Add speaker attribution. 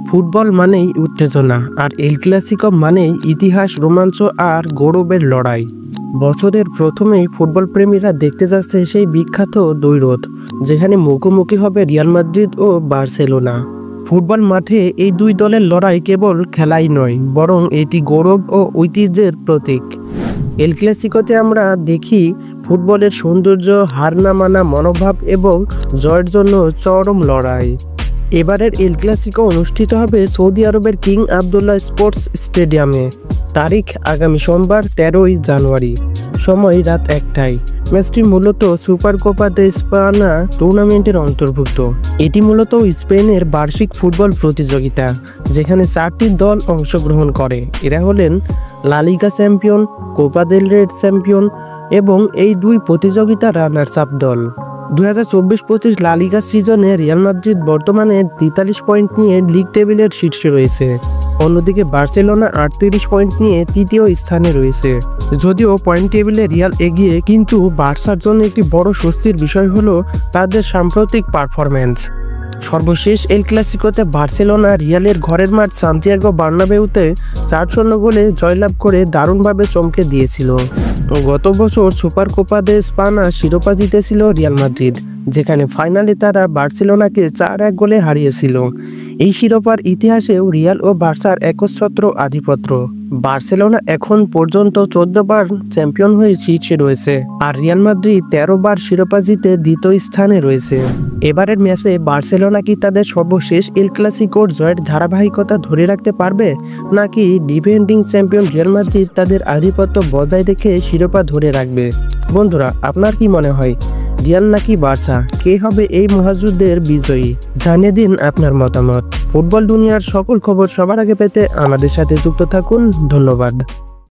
Speaker 1: Football মানেই উত্তেজনা, আর El Clasico মানেই ইতিহাস, রোমাঞ্চ আর গৌরবের লড়াই। বছরের প্রথমেই ফুটবল প্রেমীরা দেখতে যাচ্ছে সেই বিখ্যাত দ্বৈরথ, যেখানে মুখোমুখি হবে রিয়াল মাদ্রিদ ও বার্সেলোনা। ফুটবল মাঠে এই দুই দলের লড়াই কেবল খেলাই নয়, বরং এটি গৌরব ও ঐতিহ্যের প্রতীক। এল ক্লাসিকোতে আমরা দেখি ফুটবলের সৌন্দর্য, হার না মানা মনোভাব এবং জয়ের জন্য চরম লড়াই। এবারের এল ক্লাসিকো অনুষ্ঠিত হবে সৌদি আরবের কিং আবদুল্লাহ স্পোর্টস স্টেডিয়ামে। তারিখ আগামী সোমবার 13ই জানুয়ারি, সময় রাত 1টায়। ম্যাচটি মূলত সুপার কোপা দে স্পানা টুর্নামেন্টের অন্তর্ভুক্ত। এটি মূলত স্পেনের বার্ষিক ফুটবল প্রতিযোগিতা, যেখানে 4টি দল অংশগ্রহণ করে। এরা হলেন লা লিগা চ্যাম্পিয়ন, কোপা দেল রে চ্যাম্পিয়ন এবং এই দুই প্রতিযোগিতা রানার্স আপ দল। 2024-25 লা লিগা সিজনে রিয়াল মাদ্রিদ বর্তমানে 43 পয়েন্ট নিয়ে লিগ টেবিলের শীর্ষে রয়েছে। অন্যদিকে বার্সেলোনা 38 পয়েন্ট নিয়ে তৃতীয় স্থানে রয়েছে। যদিও পয়েন্ট টেবিলে রিয়াল এগিয়ে, কিন্তু বার্সার জন্য একটি বড় স্বস্তির বিষয় হলো তাদের সাম্প্রতিক পারফরম্যান্স। সর্বশেষ এল ক্লাসিকোতে বার্সেলোনা রিয়ালের ঘরের মাঠ সান্তিয়াগো বার্নাবেউতে 4-0 গোলে জয়লাভ করে দারুণভাবে চমকে দিয়েছিল। গত বছর সুপার কোপা দে স্পানা শিরোপা জিতেছিল রিয়াল মাদ্রিদ, যেখানে ফাইনালে তারা বার্সেলোনাকে 4-1 গোলে হারিয়েছিল। এই শিরোপার ইতিহাসেও রিয়াল ও বার্সার একচ্ছত্র আধিপত্য। বার্সেলোনা এখন পর্যন্ত 14 বার চ্যাম্পিয়ন হয়ে শীর্ষে রয়েছে, আর রিয়াল মাদ্রিদ 13 বার শিরোপা জিতে দ্বিতীয় স্থানে রয়েছে। এবারের ম্যাচে বার্সেলোনা কি তাদের সর্বশেষ এল ক্লাসিকোর জয়ের ধারাবাহিকতা ধরে রাখতে পারবে, নাকি ডিফেন্ডিং চ্যাম্পিয়ন রিয়াল মাদ্রিদ তাদের আধিপত্য বজায় রেখে শিরোপা ধরে রাখবে? বন্ধুরা, আপনার কি মনে হয়, রিয়াল নাকি বার্সা, কে হবে এই মহাযুদ্ধের বিজয়ী? জানিয়ে দিন আপনার মতামত। ফুটবল দুনিয়ার সকল খবর সবার আগে পেতে আমাদের সাথে যুক্ত থাকুন। ধন্যবাদ।